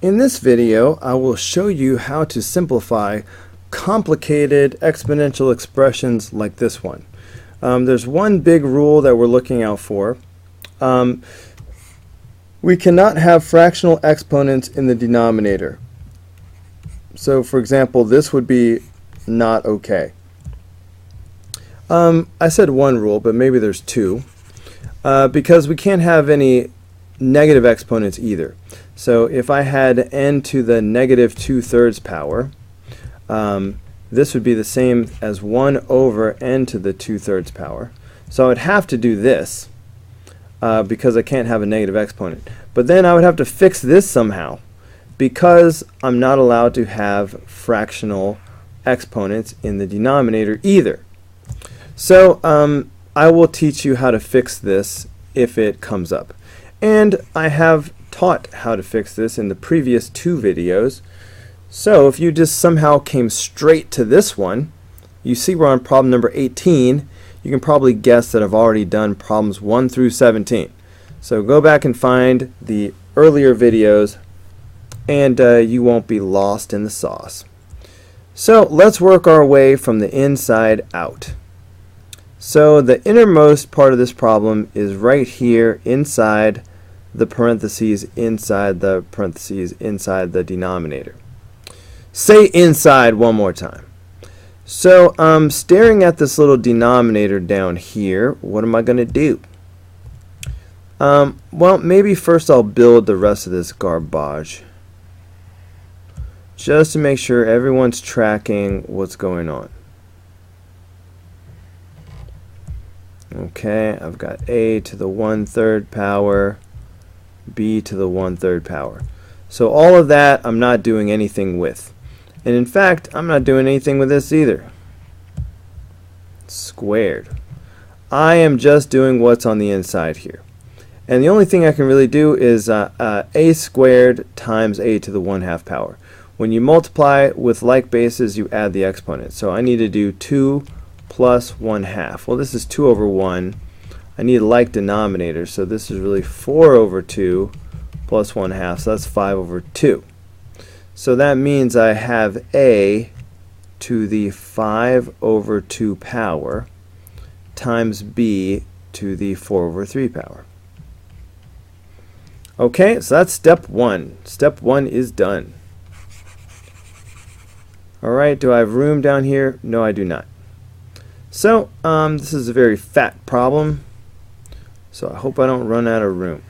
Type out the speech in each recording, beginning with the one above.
In this video, I will show you how to simplify complicated exponential expressions like this one. There's one big rule that we're looking out for. We cannot have fractional exponents in the denominator. So for example, this would be not okay. I said one rule, but maybe there's two. Because we can't have any negative exponents either. So if I had n to the negative 2/3 power, this would be the same as 1 over n to the 2/3 power. So I would have to do this because I can't have a negative exponent. But then I would have to fix this somehow because I'm not allowed to have fractional exponents in the denominator either. So I will teach you how to fix this if it comes up. And I have taught how to fix this in the previous two videos. So if you just somehow came straight to this one, you see we're on problem number 18. You can probably guess that I've already done problems 1 through 17. So go back and find the earlier videos and you won't be lost in the sauce. So let's work our way from the inside out. So the innermost part of this problem is right here inside the parentheses inside the parentheses inside the denominator. Say inside one more time. So I'm staring at this little denominator down here. What am I going to do? Well, maybe first I'll build the rest of this garbage just to make sure everyone's tracking what's going on. Okay, I've got a to the 1/3 power, b to the 1/3 power. So all of that I'm not doing anything with. And in fact, I'm not doing anything with this either. Squared. I am just doing what's on the inside here. And the only thing I can really do is a squared times a to the 1/2 power. When you multiply with like bases, you add the exponent. So I need to do 2 plus 1/2. Well, this is 2 over 1. I need a like denominator, so this is really 4 over 2 plus 1/2, so that's 5 over 2. So that means I have a to the 5 over 2 power times b to the 4 over 3 power. Okay, so that's step 1. Step 1 is done. Alright, do I have room down here? No, I do not. So this is a very fat problem, so I hope I don't run out of room.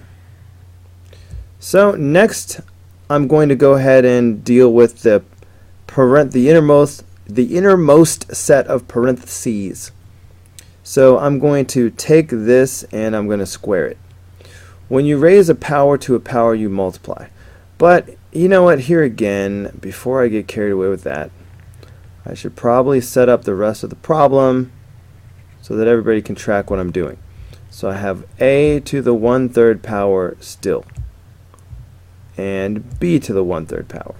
So next I'm going to go ahead and deal with the innermost set of parentheses. So I'm going to take this and I'm going to square it. When you raise a power to a power, you multiply. But you know what, here again, before I get carried away with that, I should probably set up the rest of the problem so that everybody can track what I'm doing. So I have a to the 1/3 power still, and b to the 1/3 power.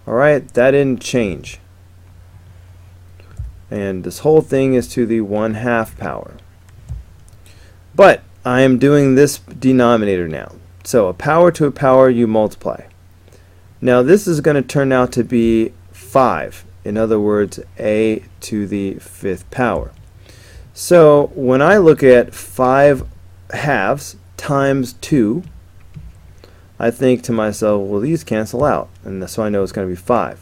Alright, that didn't change. And this whole thing is to the 1/2 power. But I am doing this denominator now. So a power to a power, you multiply. Now this is going to turn out to be 5. In other words, a to the 5th power. So when I look at 5 halves times 2, I think to myself, well, these cancel out. And so I know it's going to be 5.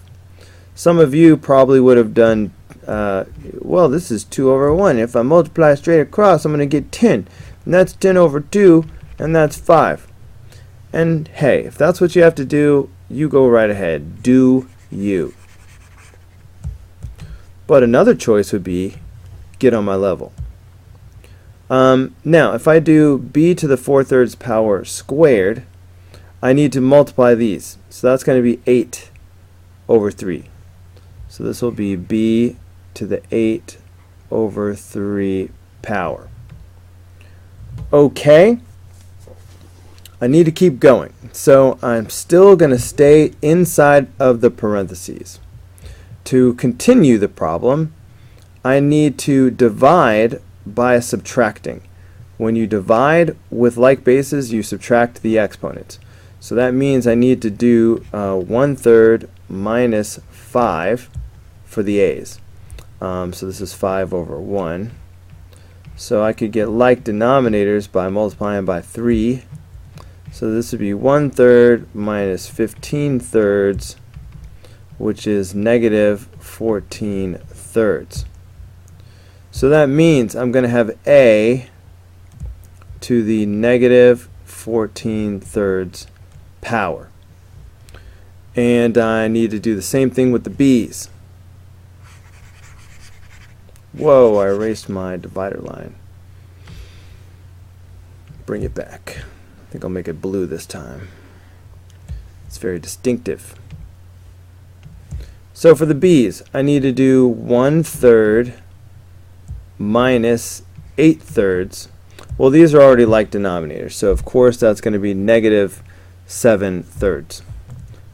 Some of you probably would have done, well, this is 2 over 1. If I multiply straight across, I'm going to get 10. And that's 10 over 2, and that's 5. And hey, if that's what you have to do, you go right ahead. Do you. But another choice would be get on my level. Now, if I do b to the 4/3 power squared, I need to multiply these. So that's going to be 8 over 3. So this will be b to the 8 over 3 power. Okay. I need to keep going. So I'm still going to stay inside of the parentheses. To continue the problem, I need to divide by subtracting. When you divide with like bases, you subtract the exponents. So that means I need to do 1/3 minus 5 for the a's. So this is 5 over 1. So I could get like denominators by multiplying by 3. So this would be 1/3 minus 15/3, which is negative 14/3. So that means I'm going to have a to the negative 14/3 power. And I need to do the same thing with the b's. Whoa, I erased my divider line. Bring it back. I think I'll make it blue this time. It's very distinctive. So for the b's, I need to do 1/3 minus 8/3. Well, these are already like denominators, so of course that's going to be negative 7/3.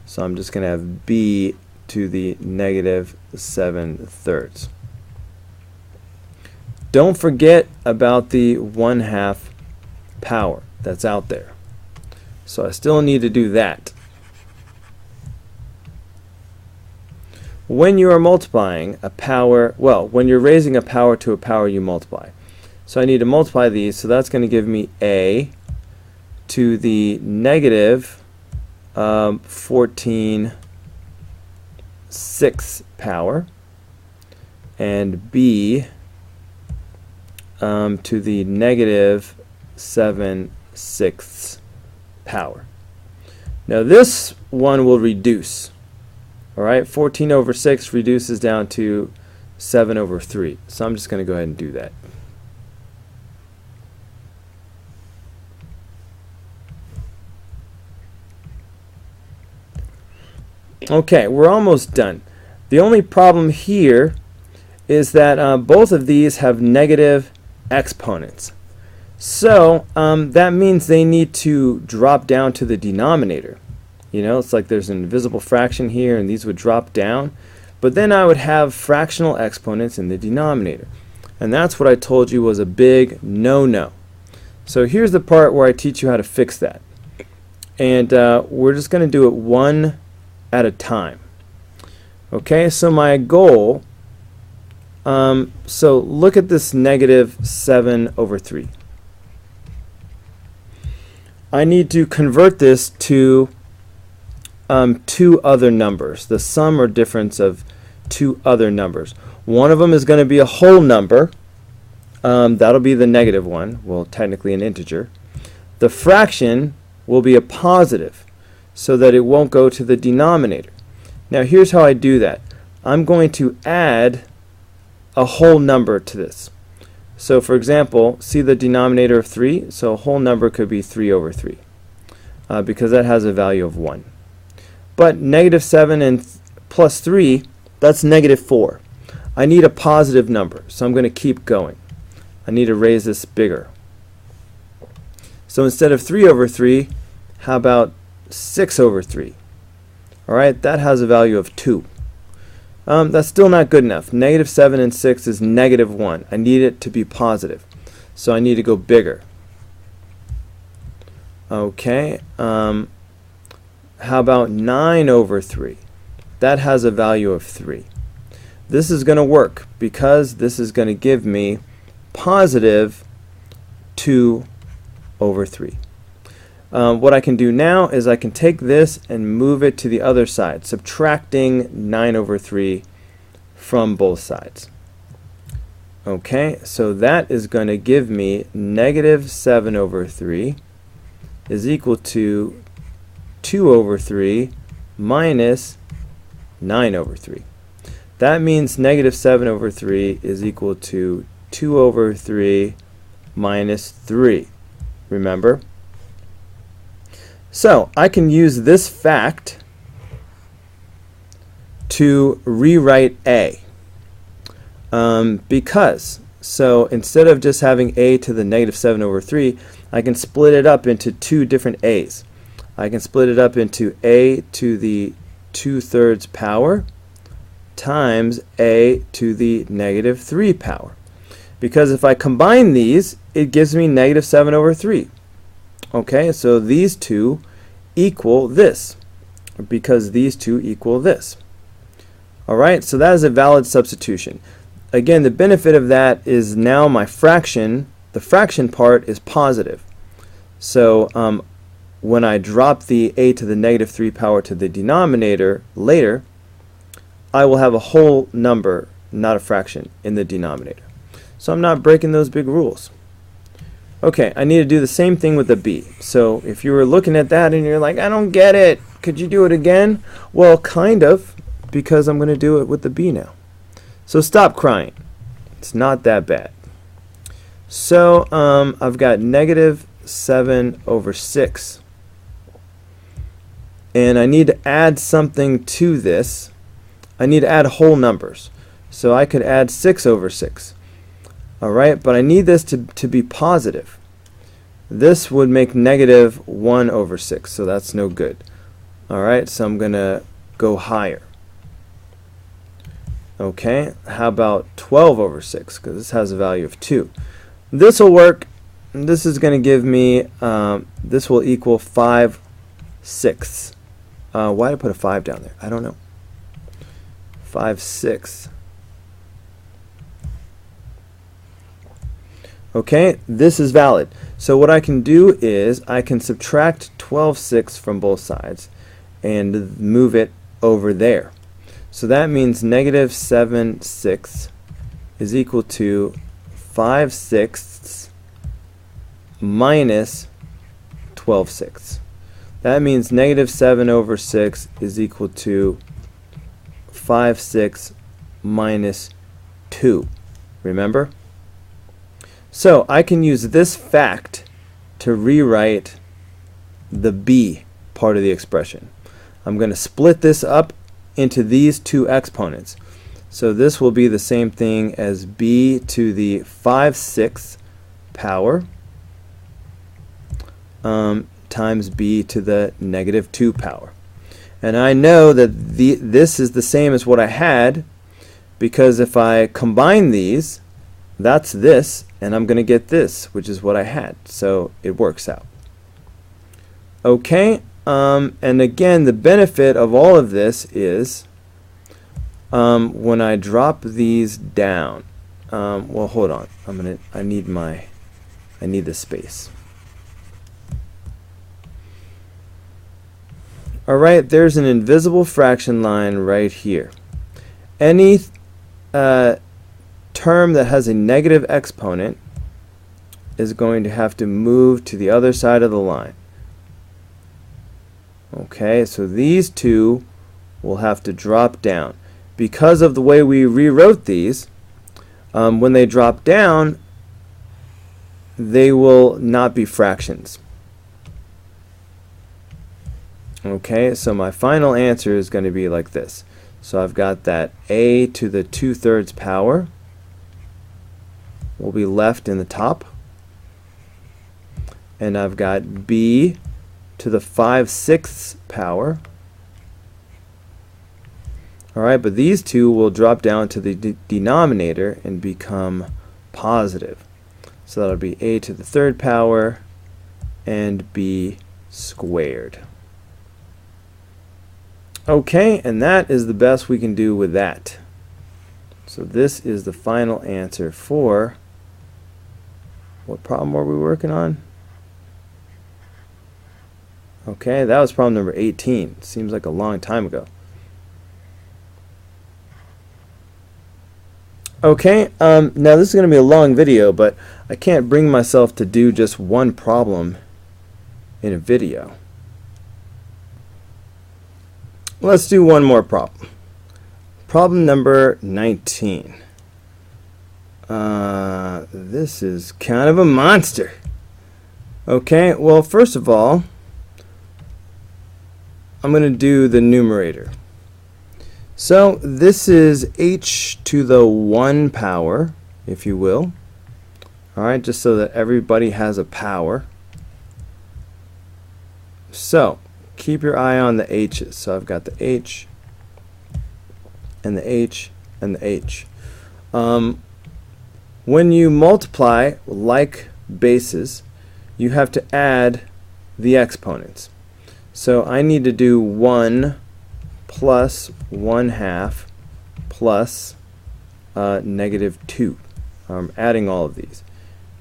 So I'm just going to have b to the negative 7/3. Don't forget about the 1/2 power that's out there. So I still need to do that. When you are multiplying a power, well, when you're raising a power to a power, you multiply. So I need to multiply these, so that's going to give me a to the negative 14/6 power, and b to the negative 7/6 power. Now this one will reduce. Alright, 14 over 6 reduces down to 7 over 3. So I'm just going to go ahead and do that. Okay, we're almost done. The only problem here is that both of these have negative exponents. So that means they need to drop down to the denominator. You know, it's like there's an invisible fraction here, and these would drop down. But then I would have fractional exponents in the denominator. And that's what I told you was a big no-no. So here's the part where I teach you how to fix that. And we're just going to do it one at a time. Okay, so my goal, so look at this negative 7 over 3. I need to convert this to two other numbers, the sum or difference of two other numbers. One of them is going to be a whole number. That'll be the negative one, well, technically an integer. The fraction will be a positive, so that it won't go to the denominator. Now here's how I do that. I'm going to add a whole number to this. So for example, see the denominator of 3? So a whole number could be 3 over 3, because that has a value of 1. But negative 7 and plus 3, that's negative 4. I need a positive number, so I'm going to keep going. I need to raise this bigger. So instead of 3 over 3, how about 6 over 3? Alright, that has a value of 2. That's still not good enough. Negative 7 and 6 is negative 1. I need it to be positive, so I need to go bigger. Okay, how about 9 over 3? That has a value of 3. This is going to work because this is going to give me positive 2 over 3. What I can do now is I can take this and move it to the other side, subtracting 9 over 3 from both sides. Okay, so that is going to give me negative 7 over 3 is equal to 2 over 3 minus 9 over 3. That means negative 7 over 3 is equal to 2 over 3 minus 3. Remember? So I can use this fact to rewrite A. Because, so instead of just having A to the negative 7 over 3, I can split it up into two different A's. I can split it up into A to the 2/3 power times A to the negative 3 power. Because if I combine these, it gives me negative 7 over 3. Okay, so these two equal this, because these two equal this. Alright, so that is a valid substitution. Again, the benefit of that is now my fraction, the fraction part is positive. So when I drop the a to the negative 3 power to the denominator later, I will have a whole number, not a fraction, in the denominator. So I'm not breaking those big rules. Okay, I need to do the same thing with the b. So if you were looking at that and you're like, I don't get it, could you do it again? Well, kind of, because I'm going to do it with the b now. So stop crying. It's not that bad. So I've got negative 7 over 6. And I need to add something to this. I need to add whole numbers. So I could add 6 over 6. Alright, but I need this to be positive. This would make negative 1 over 6, so that's no good. Alright, so I'm going to go higher. Okay, how about 12 over 6, because this has a value of 2. This will work. This is going to give me, this will equal 5/6. Why did I put a 5 down there? I don't know. 5/6. Okay, this is valid. So what I can do is I can subtract 12/6 from both sides and move it over there. So that means negative 7/6 is equal to 5/6 minus 12/6. That means negative 7 over 6 is equal to 5/6 minus 2. Remember? So I can use this fact to rewrite the b part of the expression. I'm going to split this up into these two exponents. So this will be the same thing as b to the 5/6 power times b to the negative 2 power. And I know that this is the same as what I had, because if I combine these, that's this, and I'm going to get this, which is what I had. So it works out. Okay, and again, the benefit of all of this is when I drop these down. Well, hold on. I need the space. All right, there's an invisible fraction line right here. Any term that has a negative exponent is going to have to move to the other side of the line. Okay, so these two will have to drop down. Because of the way we rewrote these, when they drop down, they will not be fractions. Okay, so my final answer is going to be like this. So I've got that a to the 2/3 power will be left in the top, and I've got b to the 5/6 power. Alright, but these two will drop down to the denominator and become positive. So that'll be a to the 3rd power and b squared. Okay, and that is the best we can do with that. So this is the final answer for, what problem were we working on? Okay, that was problem number 18. Seems like a long time ago. Okay, now this is going to be a long video, but I can't bring myself to do just one problem in a video. Let's do one more problem. Problem number 19. This is kind of a monster. Okay, well, first of all, I'm going to do the numerator. So this is h to the 1 power, if you will. Alright, just so that everybody has a power. So keep your eye on the h's. So I've got the h and the h and the h. When you multiply like bases, you have to add the exponents. So I need to do 1 plus 1/2 plus negative 2. I'm adding all of these.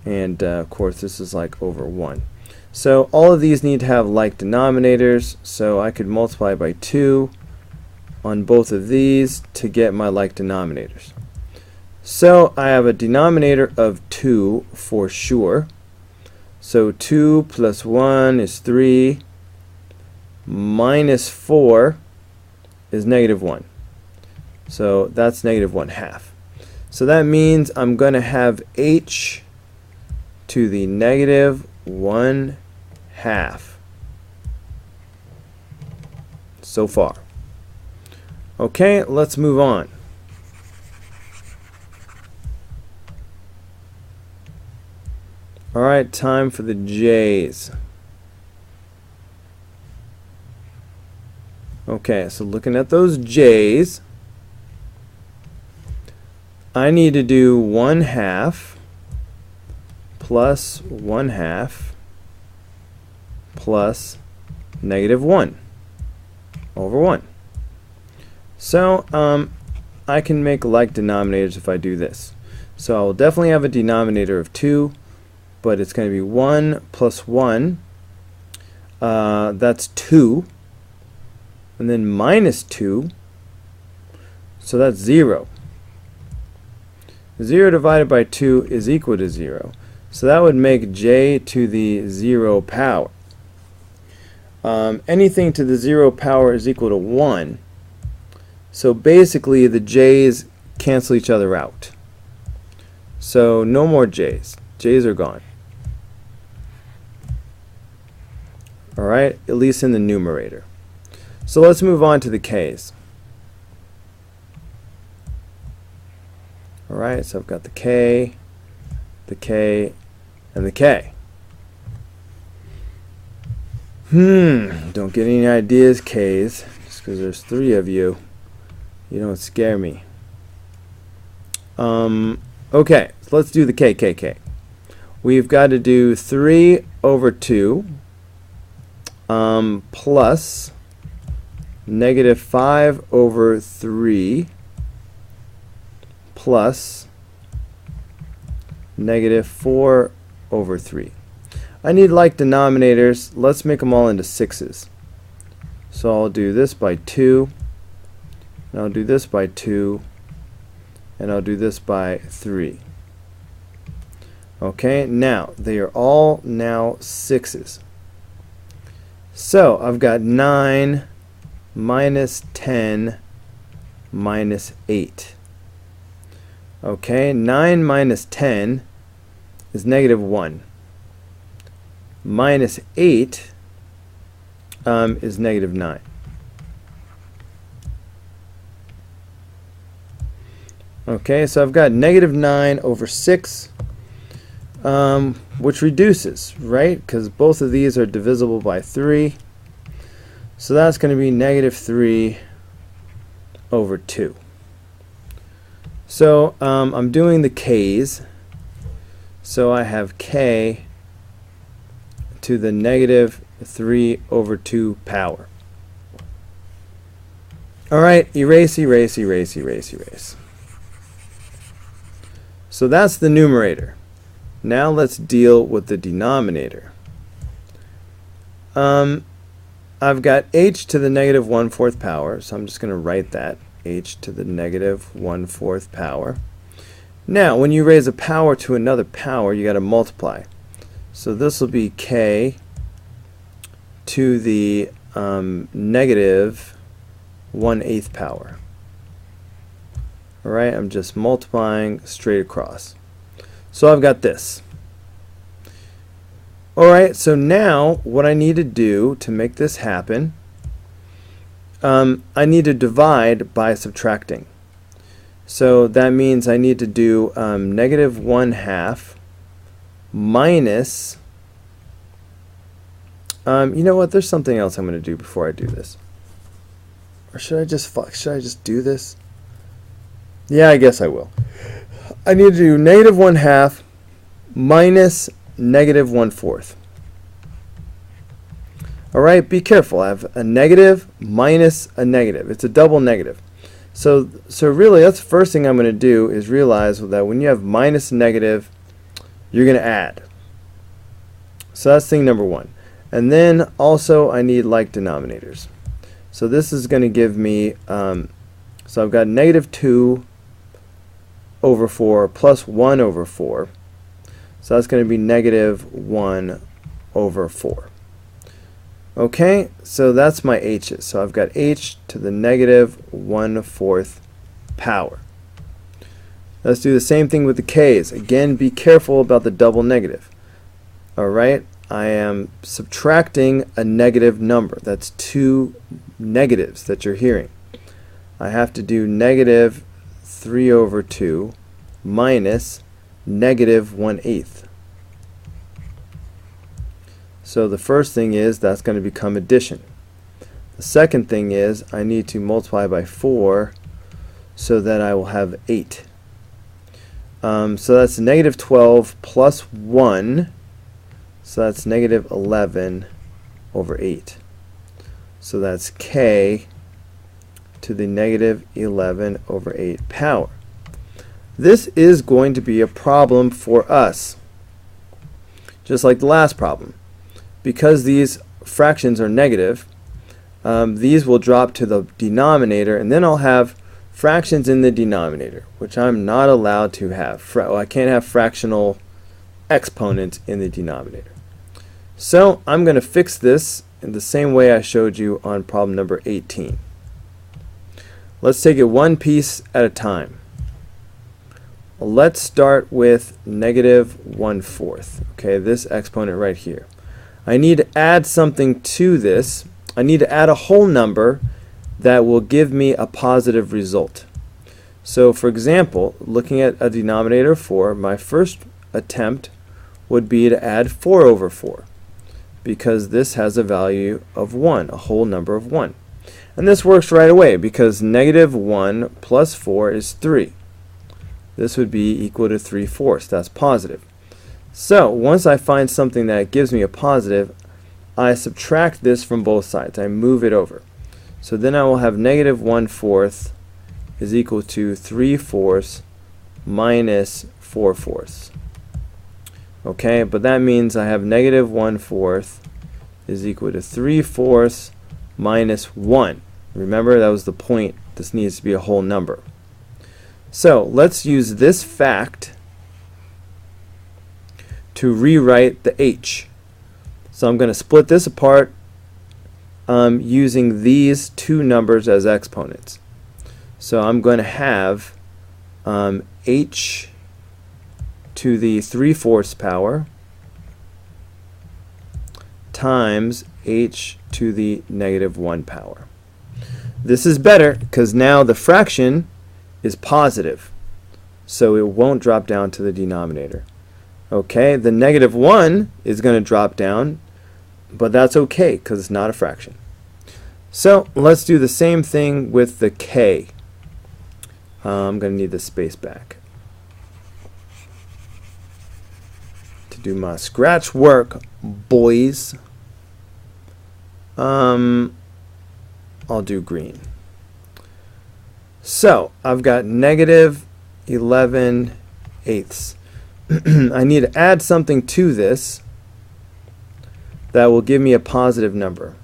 And of course this is like over 1. So all of these need to have like denominators, so I could multiply by 2 on both of these to get my like denominators. So I have a denominator of 2 for sure. So 2 plus 1 is 3, minus 4 is negative 1. So that's negative 1/2. So that means I'm going to have h to the negative 1/2 so far. Okay, let's move on. Alright, time for the j's. Okay, so looking at those j's, I need to do 1/2 plus 1/2 plus negative 1 over 1. So I can make like denominators if I do this. So I will definitely have a denominator of 2, but it's going to be 1 plus 1, that's 2, and then minus 2, so that's 0. 0 divided by 2 is equal to 0. So that would make j to the 0 power. Anything to the 0 power is equal to 1. So basically the j's cancel each other out. So no more j's. J's are gone. Alright, at least in the numerator. So let's move on to the k's. Alright, so I've got the k, and the k. Don't get any ideas, k's, just because there's 3 of you. You don't scare me. Okay, so let's do the k. We've got to do 3 over 2 plus negative 5 over 3 plus negative 4 over 3. I need like denominators. Let's make them all into 6's. So I'll do this by 2, and I'll do this by 2, and I'll do this by 3. Okay, now they are all now 6's. So I've got 9 minus 10 minus 8. Okay, 9 minus 10 is negative 1. Minus 8 is negative 9. Okay, so I've got negative 9 over 6, which reduces, right? Because both of these are divisible by 3. So that's going to be negative 3 over 2. So I'm doing the k's. So I have k to the negative 3 over 2 power. Alright, erase. So that's the numerator. Now let's deal with the denominator. I've got h to the negative 1/4 power, so I'm just going to write that, h to the negative 1/4 power. Now, when you raise a power to another power, you got to multiply. So this will be k to the negative 1/8 power. Alright, I'm just multiplying straight across. So I've got this. Alright, so now what I need to do to make this happen, I need to divide by subtracting. So that means I need to do negative 1/2 minus, you know what, there's something else I'm going to do before I do this. Or should I just do this? Yeah, I guess I will. I need to do negative 1/2 minus negative 1/4. Alright, be careful. I have a negative minus a negative. It's a double negative. So really, that's the first thing I'm going to do is realize that when you have minus negative, you're going to add. So that's thing number one. And then also I need like denominators. So this is going to give me, so I've got negative 2 over 4 plus 1 over 4. So that's going to be negative 1 over 4. Okay, so that's my h's. So I've got h to the negative 1/4 power. Let's do the same thing with the k's. Again, be careful about the double negative. Alright, I am subtracting a negative number. That's two negatives that you're hearing. I have to do negative 3 over 2 minus negative 1/8. So the first thing is that's going to become addition. The second thing is I need to multiply by 4 so that I will have 8. So that's negative 12 plus 1. So that's negative 11 over 8. So that's k to the negative 11 over 8 power. This is going to be a problem for us, just like the last problem. Because these fractions are negative, these will drop to the denominator, and then I'll have fractions in the denominator, which I'm not allowed to have. I can't have fractional exponents in the denominator. So I'm going to fix this in the same way I showed you on problem number 18. Let's take it one piece at a time. Let's start with negative 1/4. Okay, this exponent right here. I need to add something to this. I need to add a whole number that will give me a positive result. So for example, looking at a denominator of 4, my first attempt would be to add 4 over 4, because this has a value of 1, a whole number of 1. And this works right away because negative 1 plus 4 is 3. This would be equal to 3/4. That's positive. So once I find something that gives me a positive, I subtract this from both sides. I move it over. So then I will have negative 1/4 is equal to 3/4 minus 4/4. Okay, but that means I have negative 1/4 is equal to 3/4 minus 1. Remember, that was the point. This needs to be a whole number. So let's use this fact to rewrite the h. So I'm going to split this apart using these two numbers as exponents. So I'm going to have h to the 3/4 power times h to the negative 1 power. This is better because now the fraction is positive, so it won't drop down to the denominator. Okay, the negative 1 is going to drop down, but that's okay because it's not a fraction. So let's do the same thing with the k. I'm going to need the space back to do my scratch work, boys. I'll do green. So I've got negative 11/8. I need to add something to this that will give me a positive number.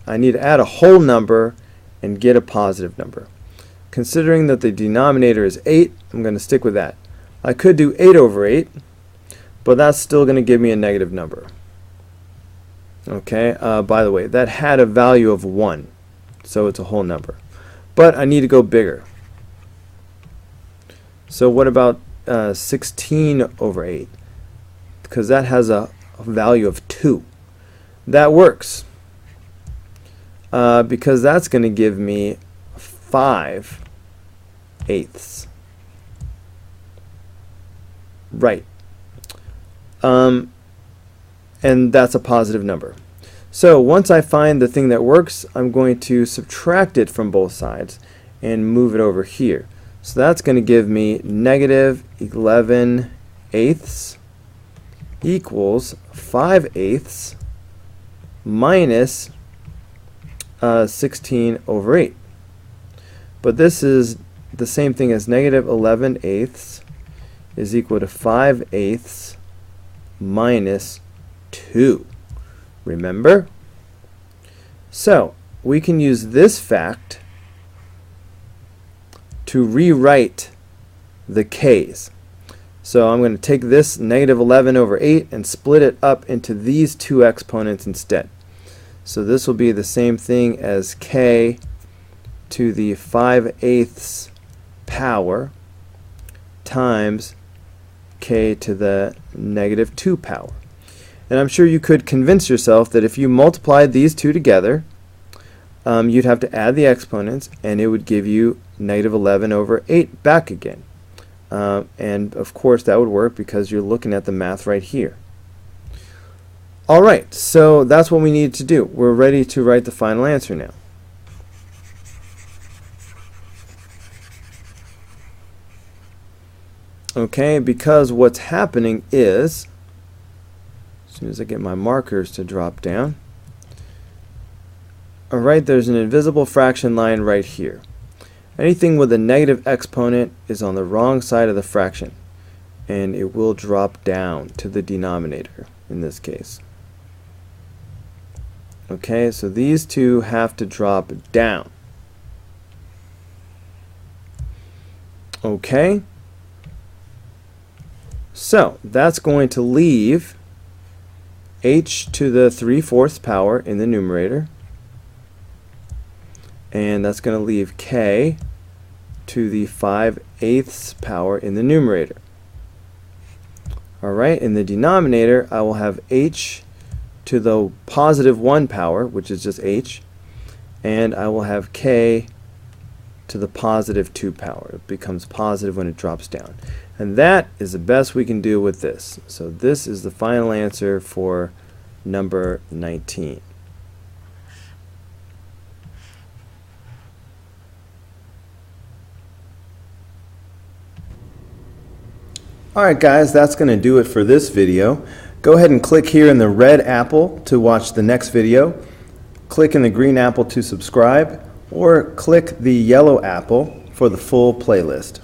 I need to add a whole number and get a positive number. Considering that the denominator is 8, I'm going to stick with that. I could do 8 over 8, but that's still going to give me a negative number. Okay, by the way, that had a value of 1, so it's a whole number. But I need to go bigger. So what about 16 over 8? Because that has a value of 2. That works. Because that's going to give me 5/8. Right. And that's a positive number. So once I find the thing that works, I'm going to subtract it from both sides and move it over here. So that's going to give me negative 11/8 equals 5/8 minus 16 over 8. But this is the same thing as negative 11 eighths is equal to 5 eighths minus 2. Remember? So we can use this fact to rewrite the k's. So I'm going to take this negative 11 over 8 and split it up into these two exponents instead. So this will be the same thing as k to the 5/8 power times k to the negative 2 power. And I'm sure you could convince yourself that if you multiplied these two together, you'd have to add the exponents, and it would give you negative 11 over 8 back again. And of course that would work because you're looking at the math right here. Alright, so that's what we need to do. We're ready to write the final answer now. Okay, because what's happening is, as soon as I get my markers to drop down, alright, there's an invisible fraction line right here. Anything with a negative exponent is on the wrong side of the fraction, and it will drop down to the denominator in this case. Okay, so these two have to drop down. Okay, so that's going to leave h to the 3/4 power in the numerator, and that's going to leave k to the 5/8 power in the numerator. Alright, in the denominator I will have h to the positive 1 power, which is just h, and I will have k to the positive 2 power. It becomes positive when it drops down. And that is the best we can do with this. So this is the final answer for number 19. Alright guys, that's going to do it for this video. Go ahead and click here in the red apple to watch the next video. Click in the green apple to subscribe, or click the yellow apple for the full playlist.